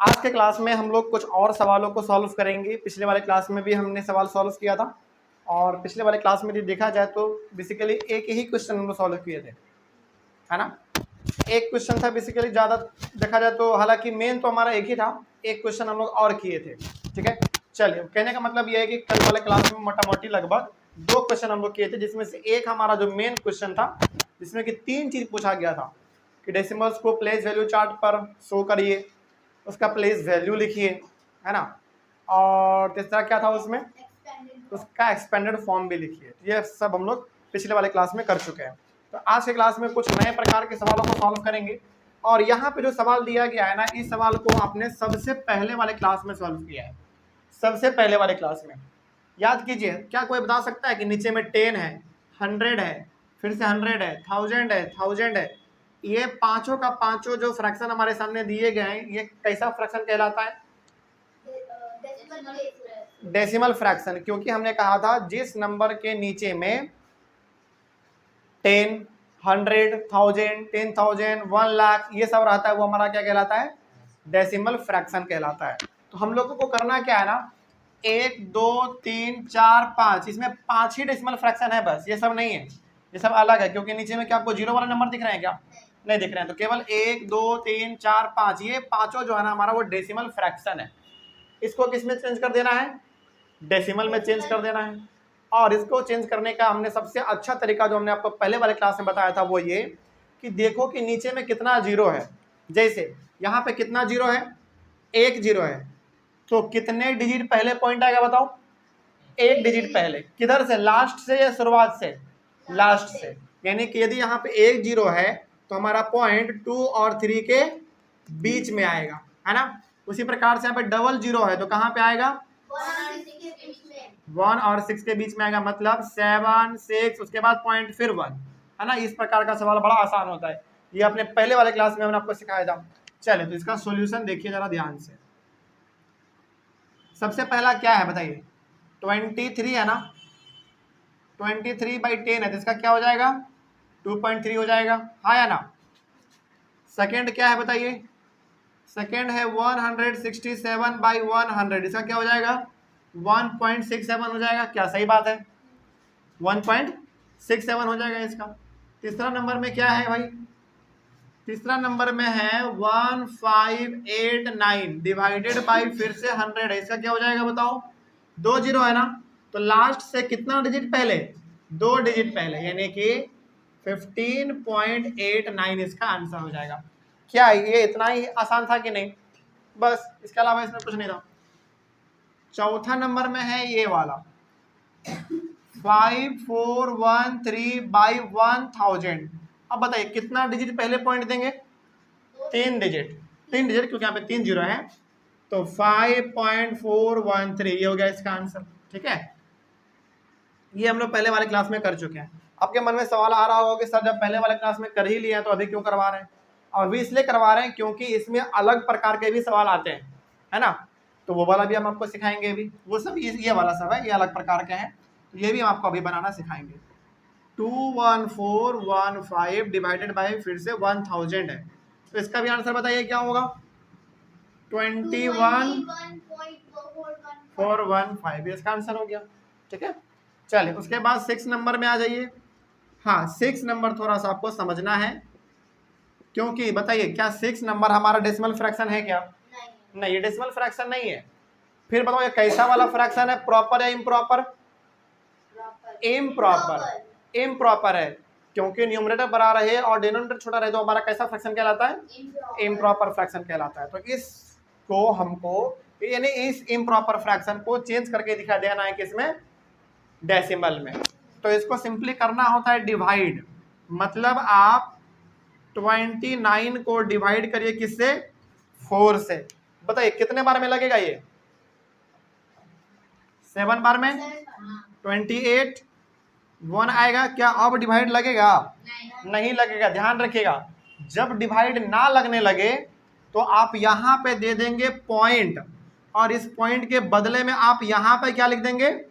आज के क्लास में हम लोग कुछ और सवालों को सॉल्व करेंगे। पिछले वाले क्लास में भी हमने सवाल सॉल्व किया था और पिछले वाले क्लास में यदि देखा जाए तो बेसिकली एक ही क्वेश्चन हम लोग सॉल्व किए थे, है ना। एक क्वेश्चन था बेसिकली, ज़्यादा देखा जाए तो, हालांकि मेन तो हमारा एक ही था, एक क्वेश्चन हम लोग और किए थे। ठीक है, चलिए, कहने का मतलब यह है कि कल वाले क्लास में मोटा मोटी लगभग 2 क्वेश्चन हम लोग किए थे, जिसमें से एक हमारा जो मेन क्वेश्चन था जिसमें कि 3 चीज़ पूछा गया था कि डेसिमल्स को प्लेस वैल्यू चार्ट पर शो करिए, उसका प्लेस वैल्यू लिखिए, है ना, और तीसरा क्या था उसमें, उसका एक्सपेंडेड फॉर्म भी लिखिए। ये सब हम लोग पिछले वाले क्लास में कर चुके हैं। तो आज के क्लास में कुछ नए प्रकार के सवालों को सॉल्व करेंगे। और यहाँ पे जो सवाल दिया गया है ना, इस सवाल को आपने सबसे पहले वाले क्लास में सॉल्व किया है, सबसे पहले वाले क्लास में। याद कीजिए, क्या कोई बता सकता है कि नीचे में 10 है, 100 है, फिर से 100 है, 1000 है, 1000 है, ये पांचों का पांचों जो फ्रैक्शन हमारे सामने दिए गए हैं, ये कैसा फ्रैक्शन कहलाता है? Decimal fraction. क्योंकि हमने कहा था जिस नंबर के नीचे में 10, 100, 1000, 10,000, 1 लाख ये सब रहता है, वो हमारा क्या कहलाता है? डेसिमल फ्रैक्शन कहलाता है। तो हम लोगों को करना क्या है ना, 1, 2, 3, 4, 5, इसमें 5 ही डेसिमल फ्रैक्शन है बस, ये सब नहीं है, ये सब अलग है। क्योंकि नीचे में क्या आपको जीरो वाला नंबर दिख रहे हैं क्या? नहीं दिख रहे हैं। तो केवल 1, 2, 3, 4, 5 ये पांचों जो है ना हमारा वो डेसिमल फ्रैक्शन है। इसको किस में चेंज कर देना है? डेसिमल में चेंज कर देना है। और इसको चेंज करने का हमने सबसे अच्छा तरीका जो हमने आपको पहले वाले क्लास में बताया था वो ये कि देखो कि नीचे में कितना जीरो है। जैसे यहाँ पे कितना जीरो है? 1 जीरो है, तो कितने डिजिट पहले पॉइंट आएगा बताओ? 1 डिजिट पहले। किधर से? लास्ट से या शुरुआत से? लास्ट से। यानी कि यदि यहाँ पे 1 जीरो है तो हमारा पॉइंट 2 और 3 के बीच में आएगा, है ना। उसी प्रकार से यहाँ पे डबल जीरो है तो कहाँ पे आएगा? 1 और 6 के बीच में आएगा, मतलब 7, 6, उसके बाद पॉइंट फिर 1, है ना। इस प्रकार का सवाल बड़ा आसान होता है, ये अपने पहले वाले क्लास में हमने आपको सिखाया था। चलिए, तो इसका सॉल्यूशन देखिए जरा ध्यान से। सबसे पहला क्या है बताइए? 23 है ना, 23/10 है, तो इसका क्या हो जाएगा? 2.3 हो जाएगा, हाँ या ना। सेकेंड क्या है बताइए? सेकेंड है 167/100, इसका क्या हो जाएगा? 1.67 हो जाएगा। क्या सही बात है? 1.67 हो जाएगा इसका। तीसरा नंबर में क्या है भाई? तीसरा नंबर में है 1589 डिवाइडेड बाई फिर से 100 है, इसका क्या हो जाएगा बताओ? 2 जीरो है ना, तो लास्ट से कितना डिजिट पहले? 2 डिजिट पहले, यानी कि 15.89 इसका आंसर हो जाएगा। क्या ये इतना ही आसान था कि नहीं? बस, इसके अलावा इसमें कुछ नहीं था। चौथा नंबर में है ये वाला 5413/1000। अब बताइए कितना डिजिट पहले पॉइंट देंगे? 3 डिजिट, 3 डिजिट, क्योंकि यहाँ पे 3 जीरो है, तो 5.413 ये हो गया इसका आंसर। ठीक है, ये हम लोग पहले वाले क्लास में कर चुके हैं। आपके मन में सवाल आ रहा होगा कि सर जब पहले वाले क्लास में कर ही लिया तो अभी क्यों करवा रहे हैं? अभी इसलिए करवा रहे हैं क्योंकि इसमें अलग प्रकार के भी सवाल आते हैं, है ना। तो वो वाला भी हम आपको सिखाएंगे अभी, वो सब ये वाला सब है, ये अलग प्रकार के हैं, तो ये भी हम आपको अभी बनाना सिखाएंगे। 21415 डिवाइडेड बाई फिर से 1000 है, तो इसका भी आंसर बताइए क्या होगा? 21415 इसका आंसर हो गया। ठीक है, चलिए उसके बाद 6 नंबर में आ जाइए। हाँ, 6 नंबर थोड़ा सा आपको समझना है, क्योंकि बताइए क्या 6 नंबर हमारा डेसिमल फ्रैक्शन है क्या? नहीं, ये डेसिमल फ्रैक्शन नहीं है। फिर बताओ ये कैसा वाला फ्रैक्शन है, प्रॉपर या इम्प्रॉपर? इम्प्रॉपर, इम्प्रॉपर है, क्योंकि न्यूमरेटर बड़ा रहे और डिनोमिनेटर छोटा रहे तो हमारा कैसा फ्रैक्शन कहलाता है? इम्प्रॉपर फ्रैक्शन कहलाता है। तो इसको हमको, यानी इस इम्प्रॉपर फ्रैक्शन को चेंज करके दिखा देना है किसमें? डेसिमल में। तो इसको सिंपली करना होता है डिवाइड, मतलब आप 29 को डिवाइड करिए किससे? 4 से। बताइए कितने बार में लगेगा ये? 7 बार में। 28 1 आएगा, क्या अब डिवाइड लगेगा? नहीं लगेगा। ध्यान रखिएगा, जब डिवाइड ना लगने लगे तो आप यहाँ पे दे देंगे पॉइंट, और इस पॉइंट के बदले में आप यहाँ पे क्या लिख देंगे?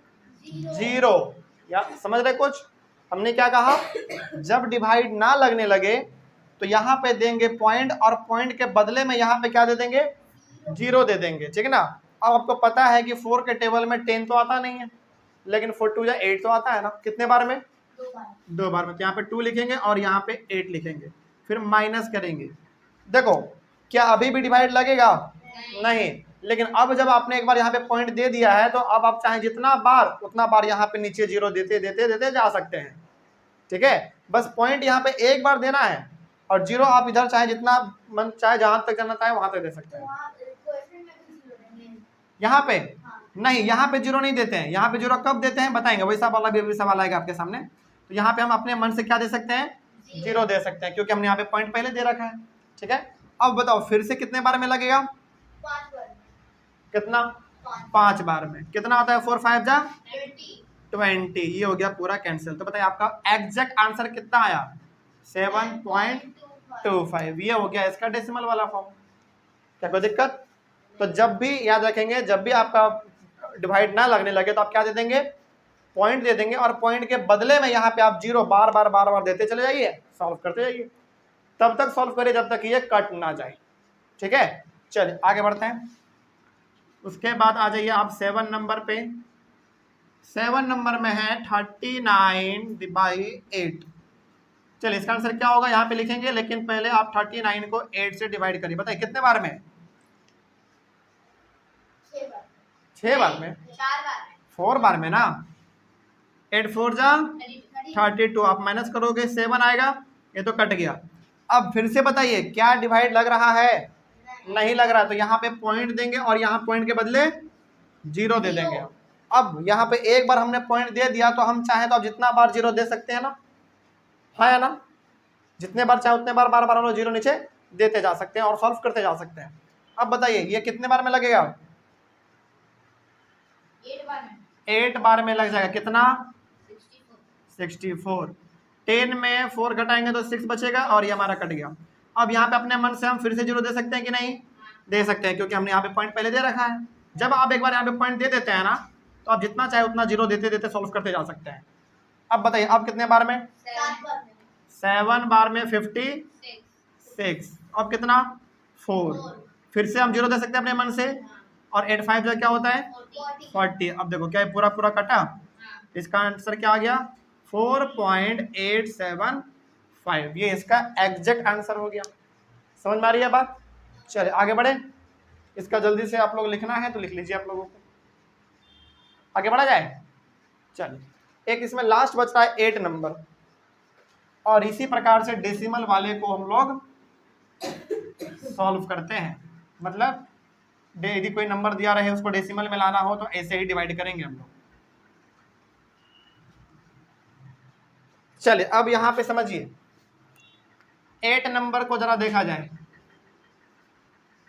0। या समझ रहे कुछ? हमने क्या कहा? जब डिवाइड ना लगने लगे तो यहाँ पे देंगे पॉइंट, और पॉइंट के बदले में यहाँ पे क्या दे देंगे? जीरो दे देंगे, ठीक है ना। अब आपको पता है कि 4 के टेबल में 10 तो आता नहीं है, लेकिन 4 2 8 तो आता है ना। कितने बार में? 2 बार में। तो यहाँ पे 2 लिखेंगे और यहाँ पे 8 लिखेंगे, फिर माइनस करेंगे। देखो क्या अभी भी डिवाइड लगेगा? नहीं। लेकिन अब जब आपने एक बार यहाँ पे पॉइंट दे दिया है तो अब आप चाहे जितना बार उतना बार यहाँ पे नीचे जीरो देते देते देते जा सकते हैं, ठीक है। बस पॉइंट यहाँ पे एक बार देना है और जीरो आप इधर चाहे जितना मन चाहे जहां तक करना चाहे वहां तक दे सकते हैं। यहाँ पे नहीं, यहाँ पे जीरो नहीं देते हैं। यहाँ पे जीरो कब देते हैं बताएंगे, वही सवाल भी सवाल आएगा आपके सामने। तो यहाँ पे हम अपने मन से क्या दे सकते हैं? जीरो दे सकते हैं, क्योंकि हमने यहाँ पे पॉइंट पहले दे रखा है, ठीक है। अब बताओ फिर से कितने बार में लगेगा? 5 बार। कितना? 5 बार में। कितना आता है? 4 5 जा 20। ये हो गया पूरा कैंसिल। तो बताइए आपका एग्जैक्ट आंसर कितना आया? 7.25। ये हो गया इसका डेसिमल वाला फॉर्म। क्या कोई दिक्कत? तो जब भी याद रखेंगे, जब भी आपका डिवाइड ना लगने लगे तो आप क्या दे देंगे? पॉइंट दे देंगे, और पॉइंट के बदले में यहाँ पे आप जीरो बार बार देते चले जाइए, सॉल्व करते जाइए। तब तक सॉल्व करिए जब तक ये कट ना जाए, ठीक है। चलिए आगे बढ़ते हैं। उसके बाद आ जाइए आप 7 नंबर पे। 7 नंबर में है 39/8। चलिए इसका आंसर क्या होगा यहाँ पे लिखेंगे, लेकिन पहले आप 39 को 8 से डिवाइड करिए। बताइए कितने बार में? 6 बार में। 4 बार में ना। 8 4 जा 32। आप माइनस करोगे 7 आएगा, ये तो कट गया। अब फिर से बताइए क्या डिवाइड लग रहा है? नहीं लग रहा। तो यहाँ पे पॉइंट देंगे और यहाँ पॉइंट के बदले जीरो दे देंगे। अब यहाँ पे एक बार हमने पॉइंट दे दिया तो हम चाहे तो अब जितना बार जीरो दे सकते हैं ना, है ना। जितने बार चाहे उतने बार बार बार हम जीरो नीचे देते जा सकते हैं और सॉल्व करते जा सकते हैं। अब बताइए ये कितने बार में लगेगा? 8 बार में लग जाएगा। कितना? 64। 10 में 4 घटाएंगे तो 6 बचेगा और ये हमारा कट गया। अब यहाँ पे अपने मन से हम फिर से जीरो दे सकते हैं कि नहीं? दे सकते हैं, क्योंकि हमने यहाँ पे पॉइंट पहले दे रखा है। जब आप एक बार यहाँ पे पॉइंट दे देते हैं ना, तो आप जितना चाहे उतना जीरो देते देते सॉल्व करते जा सकते हैं। अब बताइए अब कितने बार में? 7 बार में 56। अब कितना? 4। फिर से हम जीरो दे सकते हैं अपने मन से, और 8 5 जो क्या होता है? 40। अब देखो क्या पूरा पूरा कटा। इसका आंसर क्या आ गया? 4.875। ये इसका एग्जैक्ट आंसर हो गया। समझ में आ रही है बात? चलिए आगे बढ़े। इसका जल्दी से आप लोग लिखना है तो लिख लीजिए आप लोगों को। आगे बढ़ा जाए। चलिए एक इसमें लास्ट बच रहा है 8 नंबर, और इसी प्रकार से डेसिमल वाले को हम लोग सॉल्व करते हैं। मतलब यदि कोई नंबर दिया रहे उसको डेसिमल में लाना हो तो ऐसे ही डिवाइड करेंगे हम लोग। चलिए अब यहां पे समझिए 8 नंबर को जरा देखा जाए।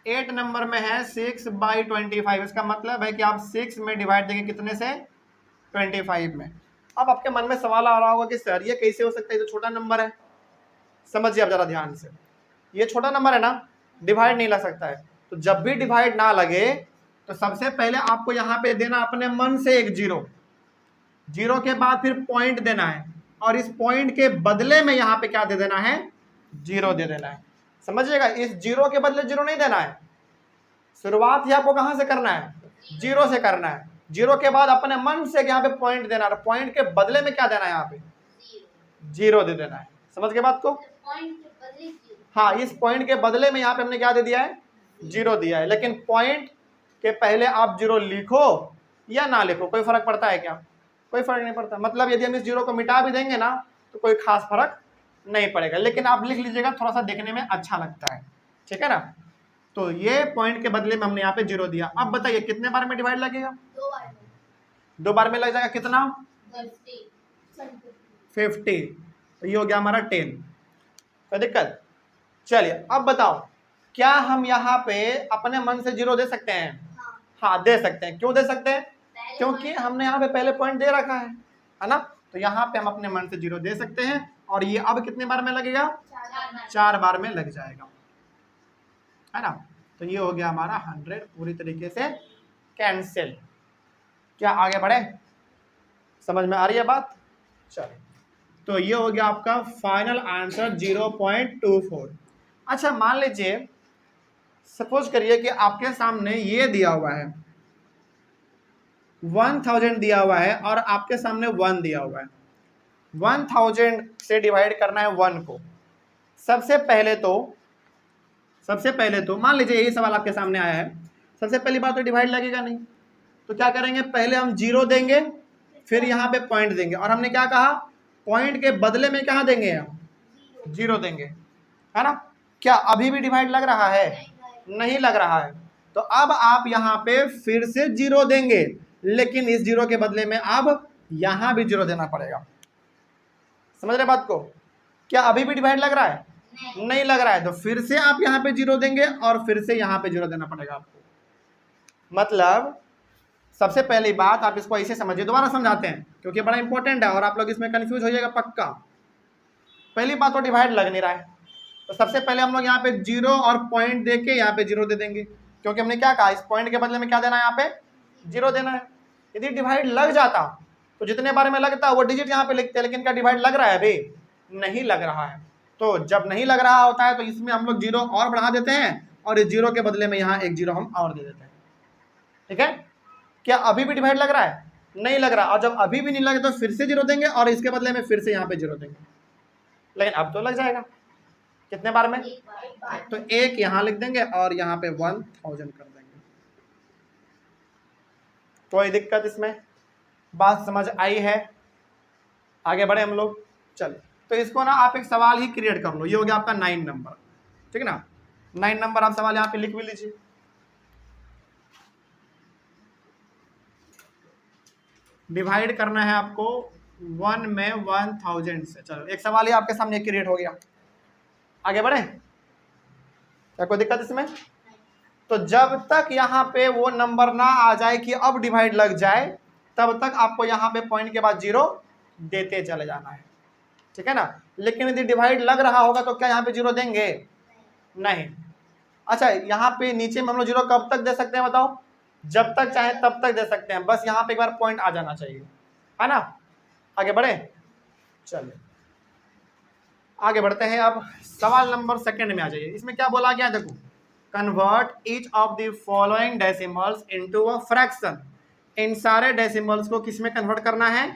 8 नंबर में है 6/25। इसका मतलब है कि आप 6 में डिवाइड देंगे कितने से? 25 में। अब आपके मन में सवाल आ रहा होगा कि सर ये कैसे हो सकता है, ये तो छोटा नंबर है। समझिए आप जरा ध्यान से, ये छोटा नंबर है ना, डिवाइड नहीं लग सकता है। तो जब भी डिवाइड ना लगे तो सबसे पहले आपको यहाँ पे देना अपने मन से एक जीरो। जीरो के बाद फिर पॉइंट देना है, और इस पॉइंट के बदले में यहाँ पे क्या दे देना है? जीरो दे देना है। समझिएगा, इस जीरो के बदले जीरो नहीं देना है। शुरुआत ही आपको कहाँ से करना है? जीरो से करना है। जीरो के बाद अपने मन से यहाँ पे पॉइंट देना है, पॉइंट के बदले में क्या देना है? यहाँ पे जीरो दे देना है। समझ के बात को? हाँ, इस पॉइंट के बदले में यहाँ पे हमने क्या दे दिया है? जीरो दिया है। लेकिन पॉइंट के पहले आप जीरो लिखो या ना लिखो कोई फर्क पड़ता है क्या? कोई फर्क नहीं पड़ता। मतलब यदि हम इस जीरो को मिटा भी देंगे ना तो कोई खास फर्क नहीं पड़ेगा, लेकिन आप लिख लीजिएगा, थोड़ा सा देखने में अच्छा लगता है, ठीक है ना। तो ये पॉइंट के बदले में हमने यहाँ पे जीरो दिया। अब बताइए कितने बार में डिवाइड लगेगा? 2 बार में लग जाएगा। कितना? 50। तो ये हो गया हमारा 10। कोई दिक्कत? चलिए अब बताओ क्या हम यहाँ पे अपने मन से जीरो दे सकते हैं? हाँ दे सकते हैं। क्यों दे सकते हैं? क्योंकि हमने यहाँ पे पहले पॉइंट दे रखा है ना। तो यहाँ पे हम अपने मन से जीरो दे सकते हैं, और ये अब कितने बार में लगेगा? 4 बार में लग जाएगा, है ना। तो ये हो गया हमारा 100 पूरी तरीके से कैंसिल। क्या आगे बढ़े? समझ में आ रही है बात? चलिए तो ये हो गया आपका फाइनल आंसर 0.24। अच्छा मान लीजिए सपोज करिए कि आपके सामने ये दिया हुआ है 1000 दिया हुआ है और आपके सामने 1 दिया हुआ है। 1000 से डिवाइड करना है 1 को। सबसे पहले तो मान लीजिए यही सवाल आपके सामने आया है, सबसे पहली बात तो डिवाइड लगेगा नहीं, तो क्या करेंगे, पहले हम 0 देंगे, फिर यहाँ पे पॉइंट देंगे, और हमने क्या कहा, पॉइंट के बदले में क्या देंगे, हम 0 देंगे, है ना। क्या अभी भी डिवाइड लग रहा है, नहीं लग रहा है, तो अब आप यहाँ पे फिर से 0 देंगे, लेकिन इस 0 के बदले में अब यहाँ भी 0 देना पड़ेगा। समझ रहे बात को, क्या अभी भी डिवाइड लग रहा है, नहीं लग रहा है, तो फिर से आप यहाँ पे 0 देंगे और फिर से यहाँ पे 0 देना पड़ेगा आपको। मतलब सबसे पहली बात आप इसको ऐसे समझिए, दोबारा समझाते हैं क्योंकि बड़ा इंपॉर्टेंट है और आप लोग इसमें कंफ्यूज हो जाएगा पक्का। पहली बात तो डिवाइड लग नहीं रहा है, तो सबसे पहले हम लोग यहाँ पे 0 और पॉइंट दे के यहाँ पे 0 दे देंगे, क्योंकि हमने क्या कहा, इस पॉइंट के बदले में क्या देना है, यहाँ पे 0 देना है। यदि डिवाइड लग जाता तो जितने बारे में लगता वो डिजिट यहाँ पे लिखते हैं, लेकिन क्या डिवाइड लग रहा है, अभी नहीं लग रहा है। तो जब नहीं लग रहा होता है तो इसमें हम लोग 0 और बढ़ा देते हैं और इस 0 के बदले में यहाँ एक 0 हम और दे देते हैं। ठीक है, क्या अभी भी डिवाइड लग रहा है, नहीं लग रहा, और जब अभी भी नहीं लगे तो फिर से 0 देंगे और इसके बदले में फिर से यहाँ पे 0 देंगे, लेकिन अब तो लग जाएगा। कितने बार में, तो एक यहाँ लिख देंगे और यहाँ पे 1000 कर देंगे। कोई दिक्कत इसमें, बात समझ आई है, आगे बढ़े हम लोग। चलिए, तो इसको ना आप एक सवाल ही क्रिएट कर लो, ये हो गया आपका 9 नंबर, ठीक है ना। 9 नंबर आप सवाल यहाँ पे लिख भी लीजिए। डिवाइड करना है आपको 1 में 1000 से। चलो एक सवाल ही आपके सामने क्रिएट हो गया, आगे बढ़े, क्या कोई दिक्कत इसमें। तो जब तक यहाँ पे वो नंबर ना आ जाए कि अब डिवाइड लग जाए, तब तक आपको यहाँ पे पॉइंट के बाद 0 देते चले जाना है, ठीक है ना। लेकिन यदि डिवाइड लग रहा होगा तो क्या यहाँ पे 0 देंगे, नहीं। अच्छा, यहाँ पे नीचे में हम लोग 0 कब तक दे सकते हैं बताओ, जब तक चाहे तब तक दे सकते हैं, बस यहाँ पे एक बार पॉइंट आ जाना चाहिए, है ना। आगे बढ़े, चलिए आगे बढ़ते हैं। अब सवाल नंबर 2 में आ जाइए। इसमें क्या बोला गया, देखो, convert each of the following decimals into a fraction. इन सारे डेसिमल्स को किस में कन्वर्ट करना है,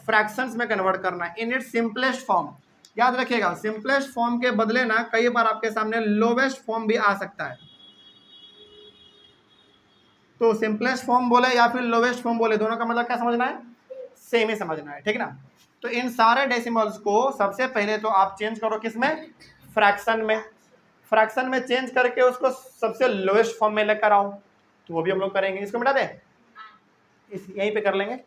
फ्रैक्शंस में कन्वर्ट करना है, इन इट्स सिंपलेस्ट फॉर्म। याद रखिएगा, सिंपलेस्ट फॉर्म के बदले ना कई बार आपके सामने लोवेस्ट फॉर्म भी आ सकता है, तो सिंपलेस्ट फॉर्म बोले या फिर लोवेस्ट फॉर्म बोले, दोनों का मतलब क्या समझना है, सेम ही समझना है, ठीक ना। तो इन सारे डेसिमल्स को सबसे पहले तो आप चेंज करो किसमें, फ्रैक्शन में। फ्रैक्शन में चेंज करके उसको सबसे लोएस्ट फॉर्म में लेकर आओ, तो वो भी हम लोग करेंगे। इसको मिटा दें, इस यहीं पे कर लेंगे।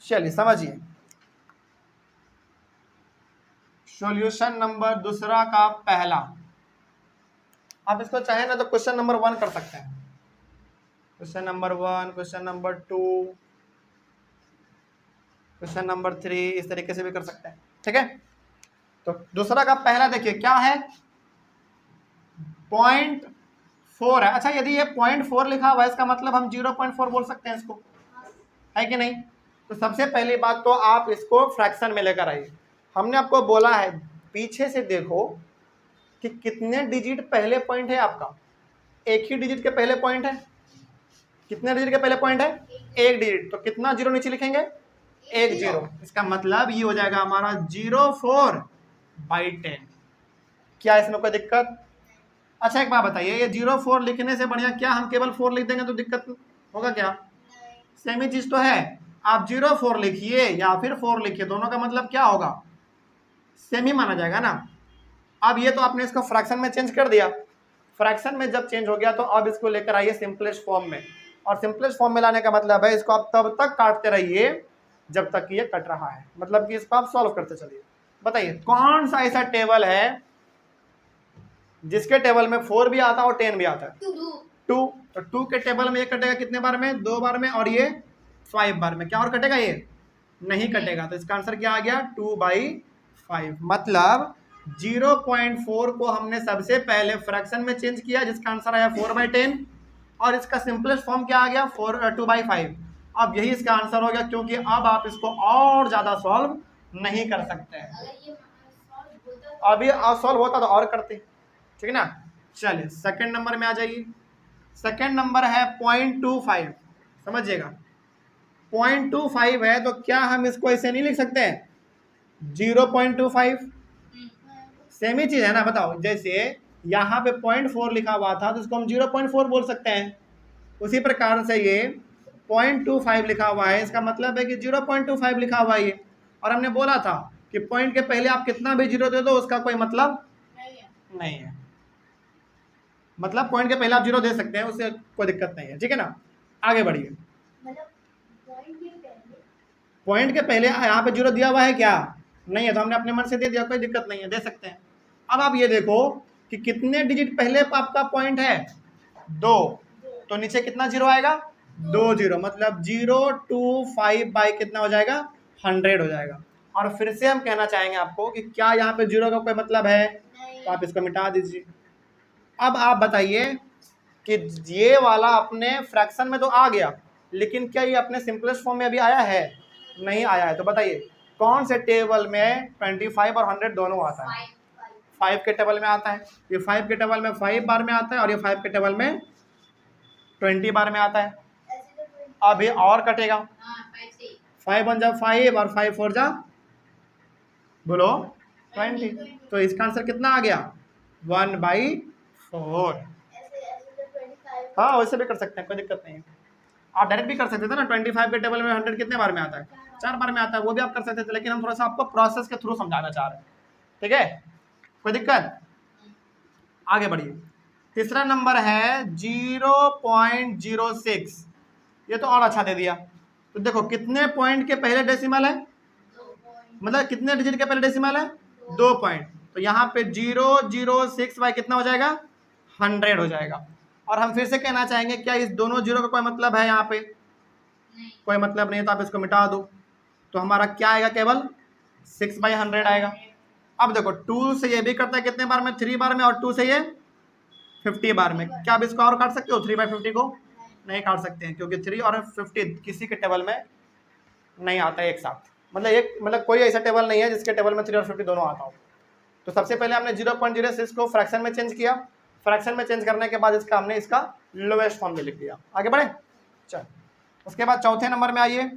चलिए समझिए, सॉल्यूशन नंबर दूसरा का पहला, आप इसको चाहे ना तो क्वेश्चन नंबर 1 कर सकते हैं, question number 1, question number 2, question number 3, इस तरीके से भी कर सकते हैं, ठीक है। तो दूसरा का पहला देखिए क्या है, 0.4 है। अच्छा, यदि ये 0.4 लिखा हुआ है, इसका मतलब हम 0.4 बोल सकते हैं इसको, है कि नहीं। तो सबसे पहली बात तो आप इसको फ्रैक्शन में लेकर आइए। हमने आपको बोला है, पीछे से देखो कि कितने डिजिट पहले पॉइंट है आपका, एक ही डिजिट के पहले पॉइंट है। कितने डिजिट के पहले पॉइंट है, एक डिजिट, तो कितना 0 नीचे लिखेंगे, 1 0। इसका मतलब ये हो जाएगा हमारा 04/10। क्या इसमें कोई दिक्कत। अच्छा एक बात बताइए, ये 04 लिखने से बढ़िया क्या हम केवल 4 लिख देंगे तो दिक्कत होगा क्या, सेम ही चीज तो है। आप 04 लिखिए या फिर 4 लिखिए, दोनों का मतलब क्या होगा, सेम ही माना जाएगा ना। अब ये तो आपने इसको फ्रैक्शन में चेंज कर दिया, फ्रैक्शन में जब चेंज हो गया तो अब इसको लेकर आइए सिंपलेस्ट फॉर्म में, और सिंपलेस्ट फॉर्म में लाने का मतलब है इसको आप तब तक काटते रहिए जब तक कि ये कट रहा है, मतलब कि इसको आप सॉल्व करते चलिए। बताइए कौन सा ऐसा टेबल है जिसके टेबल में 4 भी आता है और 10 भी आता है, 2। तो 2 के टेबल में ये कटेगा कितने बार में, 2 बार में, और ये 5 बार में। क्या और कटेगा, ये नहीं कटेगा, तो इसका आंसर क्या आ गया, 2/5। मतलब 0.4 को हमने सबसे पहले फ्रैक्शन में चेंज किया, जिसका आंसर आया 4/10, और इसका सिंपलेस्ट फॉर्म क्या आ गया, 2/5। अब यही इसका आंसर हो गया, क्योंकि अब आप इसको और ज़्यादा सॉल्व नहीं कर सकते हैं। अभी सॉल्व होता तो और करते, ठीक है ना। चलिए सेकंड नंबर में आ जाइए। सेकंड नंबर है 0.25, समझिएगा 0.25 है, तो क्या हम इसको ऐसे नहीं लिख सकते हैं 0.25? सेम ही चीज है ना, बताओ। जैसे यहाँ पे 0.4 लिखा हुआ था तो इसको हम 0.4 बोल सकते हैं। उसी प्रकार से ये 0.25 लिखा हुआ है, इसका मतलब है कि 0.25 लिखा हुआ है ये। और हमने बोला था कि पॉइंट के पहले आप कितना भी जीरो दे दो उसका कोई मतलब नहीं है। मतलब पॉइंट के पहले आप जीरो दे सकते हैं, उससे कोई दिक्कत नहीं है, ठीक है ना। आगे बढ़िए। पॉइंट के पहले यहाँ पे जीरो दिया हुआ है क्या? नहीं है, तो हमने अपने मन से दे दिया, कोई दिक्कत नहीं है, दे सकते हैं। अब आप ये देखो कि कितने डिजिट पहले आपका पॉइंट है 2, तो नीचे कितना जीरो आएगा 2 जीरो, मतलब 025 बाई कितना हो जाएगा 100 हो जाएगा। और फिर से हम कहना चाहेंगे आपको कि क्या यहाँ पे जीरो का कोई मतलब है? तो आप इसको मिटा दीजिए। अब आप बताइए कि ये वाला अपने फ्रैक्शन में तो आ गया, लेकिन क्या ये अपने सिंपलेस्ट फॉर्म में अभी आया है? नहीं आया है। तो बताइए कौन से टेबल में 25 और 100 दोनों आता है? 5 के टेबल में आता है। ये 5 के टेबल में 5 बार में आता है और ये 5 के टेबल में 20 बार में आता है। अभी और कटेगा, 5 1 जा 5 और 5 4 जा बोलो 20, तो इसका आंसर कितना आ गया 1/4। हाँ वैसे भी कर सकते हैं, कोई दिक्कत नहीं है। आप डायरेक्ट भी कर सकते थे ना, 25 के टेबल में 100 कितने बार में आता है? 4 बार में आता है, वो भी आप कर सकते थे, लेकिन हम थोड़ा सा आपको प्रोसेस के थ्रू समझाना चाह रहे हैं, ठीक है, कोई दिक्कत। आगे बढ़िए। तीसरा नंबर है 0.06, ये तो और अच्छा दे दिया। तो देखो कितने पॉइंट के पहले डेसिमल है, मतलब कितने डिजिट के पहले डेसिमल है 2 पॉइंट, तो यहाँ पे 0.06 बाई कितना हो जाएगा 100 हो जाएगा। और हम फिर से कहना चाहेंगे क्या इस दोनों जीरो का कोई मतलब है? यहाँ पे कोई मतलब नहीं है, तो आप इसको मिटा दो, तो हमारा क्या आएगा केवल 6/100 आएगा। अब देखो 2 से ये भी करता है कितने बार में 3 बार में, और 2 से ये 50 बार में। क्या आप इसको और काट सकते हो 3/50 को? नहीं काट सकते हैं, क्योंकि 3 और 50 किसी के टेबल में नहीं आता है एक साथ। मतलब कोई ऐसा टेबल नहीं है जिसके टेबल में 3 और 50 दोनों आता हो। तो सबसे पहले हमने 0.06 को फ्रैक्शन में चेंज किया, फ्रैक्शन में चेंज करने के बाद हमने इसका लोएस्ट फॉर्म में लिख दिया। आगे बढ़े, चल। उसके बाद चौथे नंबर में आइए।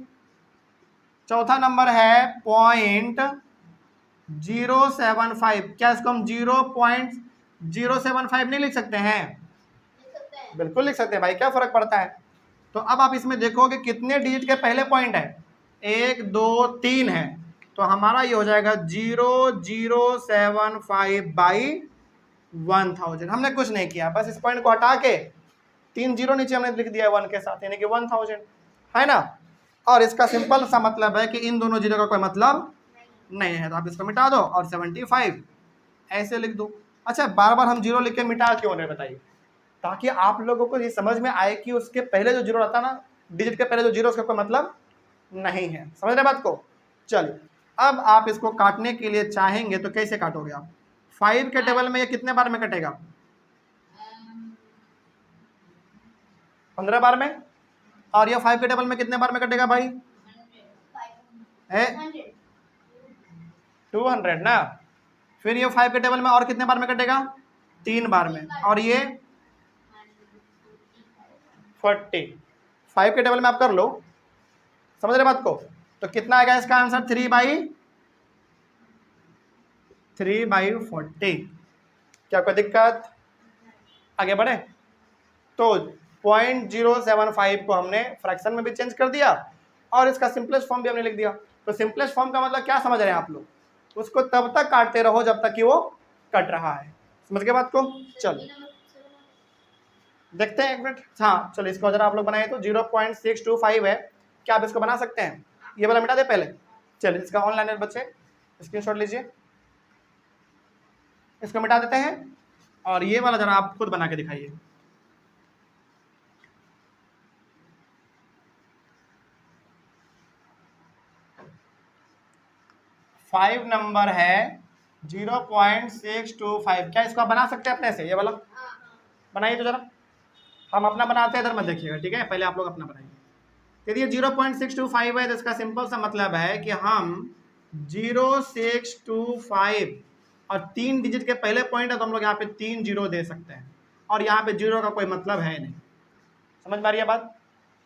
चौथा नंबर है 0.075। क्या इसको हम 0.075 नहीं लिख सकते हैं? बिल्कुल लिख सकते हैं भाई, क्या फर्क पड़ता है। तो अब आप इसमें देखोगे कितने डिजिट के पहले पॉइंट है, 1 2 3 है, तो हमारा ये हो जाएगा 0.075 बाई 1000। हमने कुछ नहीं किया, बस इस पॉइंट को हटा के 3 जीरो नीचे हमने लिख दिया 1 के साथ, यानी कि 1000 है ना। और इसका सिंपल सा मतलब है कि इन दोनों जीरो का कोई मतलब नहीं है, तो आप इसको मिटा दो और 75 ऐसे लिख दो। अच्छा बार बार हम जीरो लिख के मिटा क्यों रहे बताइए? ताकि आप लोगों को ये समझ में आए कि उसके पहले जो जीरो रहता ना, डिजिट के पहले जो जीरो, उसका कोई मतलब नहीं है। समझ रहे बात को? चलिए अब आप इसको काटने के लिए चाहेंगे तो कैसे काटोगे आप? 5 के टेबल में ये कितने बार में कटेगा? 15 बार में। और ये 5 के टेबल में कितने बार में कटेगा भाई? 200 ना। फिर ये 5 के टेबल में और कितने बार में कटेगा? 3 बार में। और ये 40। 5 के टेबल में आप कर लो, समझ रहे बात को? तो कितना आएगा इसका आंसर? 3/40। क्या कोई दिक्कत? आगे बढ़े। तो 0.075 को हमने फ्रैक्शन में भी चेंज कर दिया और इसका सिंपलेस्ट फॉर्म भी हमने लिख दिया। तो सिंपलेस्ट फॉर्म का मतलब क्या समझ रहे हैं आप लोग? उसको तब तक काटते रहो जब तक कि वो कट रहा है। समझ गए बात को? चलो देखते हैं एक मिनट। हाँ चलो इसको जरा आप लोग बनाए तो 0.625 है। क्या आप इसको बना सकते हैं? ये वाला मिटा दे पहले। चलिए इसका ऑनलाइन बच्चे स्क्रीनशॉट लीजिए, इसको मिटा देते हैं और ये वाला जरा आप खुद बना के दिखाइए। फाइव नंबर है 0.625। क्या इसको आप बना सकते हैं अपने से? ये वाला बनाइए तो जरा, हम अपना बनाते हैं, इधर मत देखिएगा, ठीक है? पहले आप लोग अपना बनाइए। यदि ये 0.625 है तो इसका सिंपल सा मतलब है कि हम 0.625 और 3 डिजिट के पहले पॉइंट है तो हम लोग यहाँ पे 3 जीरो दे सकते हैं, और यहाँ पे जीरो का कोई मतलब है नहीं। समझ में आ रही है बात?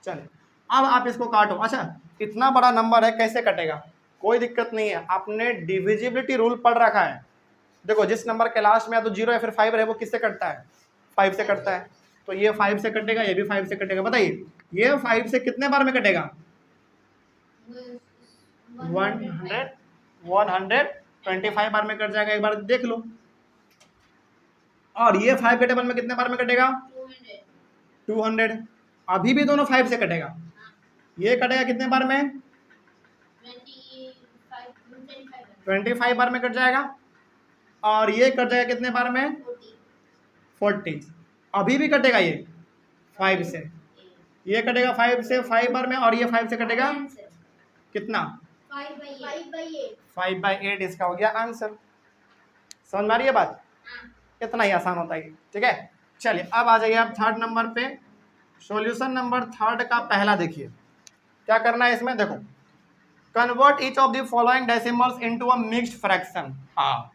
चलिए अब आप इसको काटो। अच्छा इतना बड़ा नंबर है, कैसे कटेगा? कोई दिक्कत नहीं है, आपने डिविजिबिलिटी रूल पढ़ रखा है। देखो जिस नंबर के लास्ट में या तो 0 या फिर 5 रहे वो किससे कटता है? 5 से कटता है। तो ये 5 से कटेगा, ये भी 5 से कटेगा। बताइए ये 5 से कितने बार में कटेगा? 125 बार में कट जाएगा, एक बार देख लो। और ये 5 के टेबल में कितने बार में कटेगा? 200। अभी भी दोनों 5 से कटेगा। ये कटेगा कितने बार में? 25 बार में कट जाएगा। और ये कट जाएगा कितने बार में? 40। अभी भी कटेगा ये 5 से, ये कटेगा 5 से 5 बार में, और ये 5 से कटेगा कितना? 5/8 इसका हो गया आंसर। समझ में आ रही है बात? इतना ही आसान होता है, ठीक है। चलिए अब आ जाइए आप थर्ड नंबर पे। सॉल्यूशन नंबर थर्ड का पहला देखिए क्या करना है इसमें। देखो convert each of the following decimals into a mixed fraction. हाँ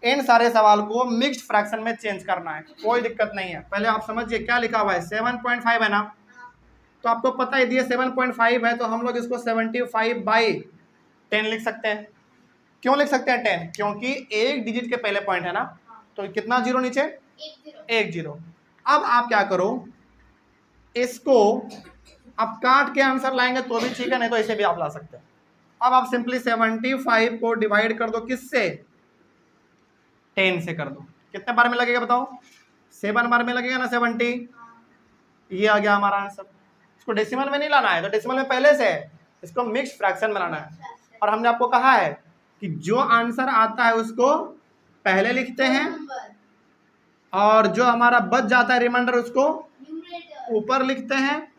इन सारे सवाल को मिक्स्ड फ्रैक्शन में चेंज करना है, कोई दिक्कत नहीं है। पहले आप समझिए क्या लिखा हुआ है, 7.5 है ना, तो आपको पता है यदि 7.5 है तो हम लोग इसको 75/10 लिख सकते हैं। क्यों लिख सकते हैं 10? क्योंकि एक डिजिट के पहले पॉइंट है ना, तो कितना जीरो नीचे? 1 जीरो। अब आप क्या करो, इसको आप काट के आंसर लाएंगे तो भी ठीक है, नहीं तो इसे भी आप ला सकते हैं। अब आप सिंपली 75 को डिवाइड कर दो किससे? 10 से कर दो। कितने बार में लगेगा बताओ? 7 बार में लगेगा ना 70। ये आ गया हमारा आंसर। इसको डेसिमल में नहीं लाना है, तो डेसिमल में पहले से है, इसको मिक्स्ड फ्रैक्शन में लाना है। और हमने आपको कहा है कि जो आंसर आता है उसको पहले लिखते हैं, और जो हमारा बच जाता है रिमाइंडर उसको ऊपर लिखते हैं,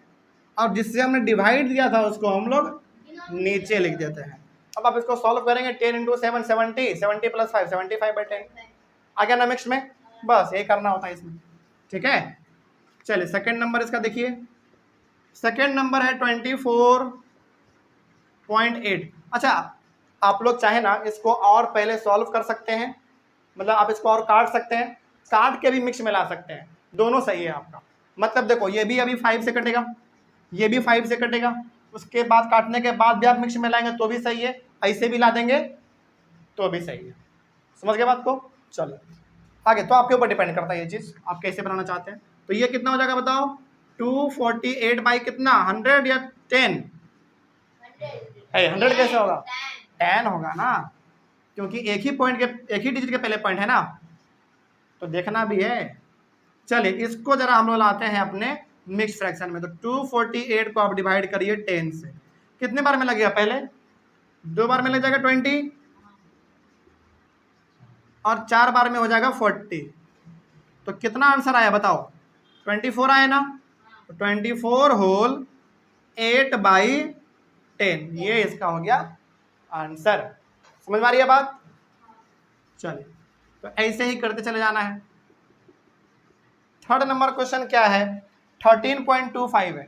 और जिससे हमने डिवाइड दिया था उसको हम लोग नीचे लिख देते हैं। अब आप इसको सॉल्व करेंगे 10 × 7 70, 70 + 5 75/10 आ गया ना मिक्स में। बस यही करना होता है इसमें, ठीक है। चलिए सेकंड नंबर इसका देखिए। सेकंड नंबर है 24.8। अच्छा आप लोग चाहे ना इसको और पहले सॉल्व कर सकते हैं, मतलब आप इसको और काट सकते हैं, काट के भी मिक्स में ला सकते हैं, दोनों सही है आपका। मतलब देखो ये भी अभी 5 से कटेगा, ये भी 5 से कटेगा, उसके बाद काटने के बाद भी आप मिक्स में लाएंगे तो भी सही है, ऐसे भी ला देंगे तो भी सही है। समझ गए बात को? चलो आगे तो आपके ऊपर डिपेंड करता है ये चीज़, आप कैसे बनाना चाहते हैं। तो ये कितना हो जाएगा बताओ? 248 कितना? 100 या 10? 100 कैसे होगा? 10 होगा ना, क्योंकि एक ही पॉइंट के एक ही डिजिट के पहले पॉइंट है ना, तो देखना भी है। चलिए इसको जरा हम लोग लाते हैं अपने मिक्स फ्रैक्शन में। तो 248 को आप डिवाइड करिए 10 से, कितने बार में लगेगा? पहले 2 बार में लग जाएगा 20, और 4 बार में हो जाएगा 40। तो कितना आंसर आया बताओ? 24 आया ना। तो 24 होल 8/10 ये इसका हो गया आंसर। समझ में आ रही है बात? चलिए तो ऐसे ही करते चले जाना है। थर्ड नंबर क्वेश्चन क्या है? 13.25 है।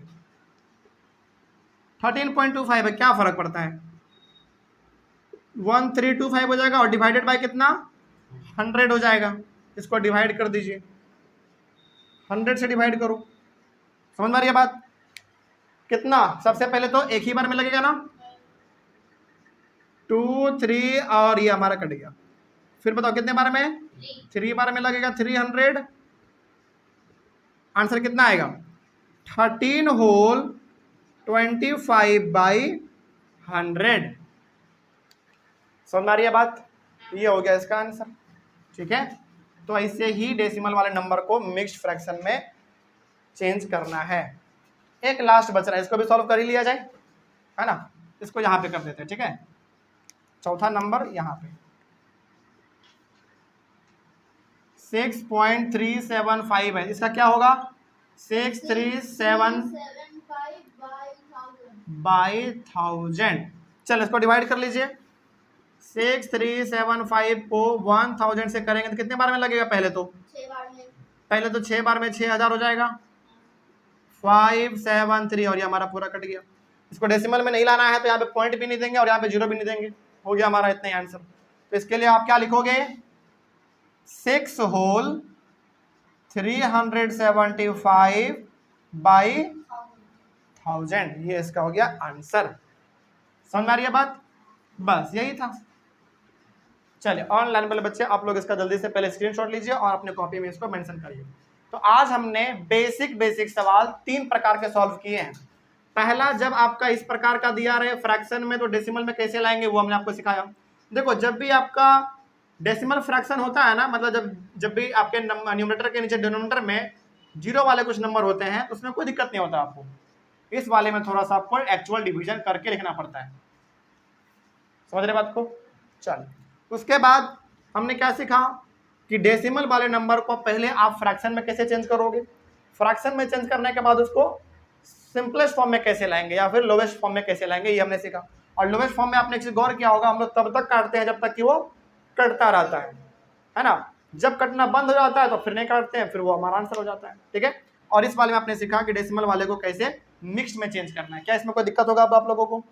13.25 है, क्या फर्क पड़ता है? 1325 हो जाएगा, और डिवाइडेड बाय कितना? 100 हो जाएगा। इसको डिवाइड कर दीजिए, 100 से डिवाइड करो। समझ में आ रही है बात? कितना? सबसे पहले तो एक ही बार में लगेगा ना, 2 3 और ये हमारा कट गया। फिर बताओ कितने बार में? 3 बार में लगेगा 300। आंसर कितना आएगा? 13 होल 25/100। समझ में आ रही है बात? ये हो गया इसका आंसर, ठीक है। तो ऐसे ही डेसिमल वाले नंबर को मिक्स्ड फ्रैक्शन में चेंज करना है। एक लास्ट बच रहा है, इसको भी सॉल्व कर ही लिया जाए, है ना। इसको यहाँ पे कर देते हैं, ठीक है। चौथा नंबर यहाँ पे 6.375 है, इसका क्या होगा? 637/1000। चल इसको डिवाइड कर लीजिए। 6375 को 1000 से करेंगे तो कितने बार में लगेगा? पहले तो 6 बार में 6000 हो जाएगा। 573 और ये हमारा पूरा कट गया। इसको डेसिमल में नहीं लाना है तो यहाँ पे पॉइंट भी नहीं देंगे और यहाँ पे जीरो भी नहीं देंगे। हो गया हमारा इतना ही आंसर। तो इसके लिए आप क्या लिखोगे, 6 होल 375 बाई 1000, ये इसका हो गया आंसर। समझ में आ रही है बात? बस यही था। चलिए ऑनलाइन वाले बच्चे आप लोग इसका जल्दी से पहले स्क्रीनशॉट लीजिए और अपने कॉपी में इसको मेंशन करिए। तो आज हमने बेसिक सवाल 3 प्रकार के सॉल्व किए हैं। पहला, जब आपका इस प्रकार का दिया रहे फ्रैक्शन में तो डेसिमल में कैसे लाएंगे वो हमने आपको सिखाया। देखो जब भी आपका डेसिमल फ्रैक्शन होता है ना, मतलब जब भी आपके न्यूमरेटर के नीचे डिनोमिनेटर में जीरो वाले कुछ नंबर होते हैं उसमें कोई दिक्कत नहीं होता आपको। इस वाले में थोड़ा सा आपको एक्चुअल डिवीजन करके लिखना पड़ता है। समझ रहे बात को? चल उसके बाद हमने क्या सीखा कि डेसिमल वाले नंबर को पहले आप फ्रैक्शन में कैसे चेंज करोगे, फ्रैक्शन में चेंज करने के बाद उसको सिंपलेस्ट फॉर्म में कैसे लाएंगे या फिर लोवेस्ट फॉर्म में कैसे लाएंगे, ये हमने सीखा। और लोवेस्ट फॉर्म में आपने एक चीज गौर किया होगा, हम लोग तब तक काटते हैं जब तक कि वो कटता रहता है ना। जब कटना बंद हो जाता है तो फिर नहीं काटते हैं, फिर वो हमारा आंसर हो जाता है। ठीक है। और इस वाले में आपने सीखा कि डेसिमल वाले को कैसे मिक्स में चेंज करना है। क्या इसमें कोई दिक्कत होगा अब आप लोगों को?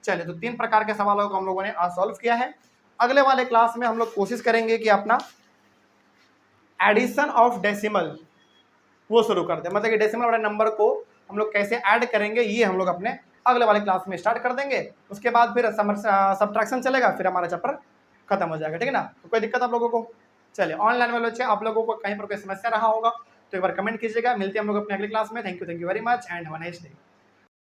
चलिए, तो 3 प्रकार के सवालों को हम लोगों ने आज सॉल्व किया है। अगले वाले क्लास में हम लोग कोशिश करेंगे कि अपना एडिशन ऑफ डेसिमल वो शुरू करते हैं, मतलब कि डेसिमल वाले नंबर को हम लोग कैसे ऐड करेंगे ये हम लोग अपने अगले वाले क्लास में स्टार्ट कर देंगे। उसके बाद फिर सब्ट्रैक्शन चलेगा, फिर हमारा चैप्टर खत्म हो जाएगा। ठीक है ना। तो कोई दिक्कत आप लोगों को? चलिए ऑनलाइन वाले बच्चे आप लोगों को कहीं पर कोई समस्या रहा होगा तो एक बार कमेंट कीजिएगा। मिलते हैं हम लोग अपने अगली क्लास में। Thank you very much and have a nice day.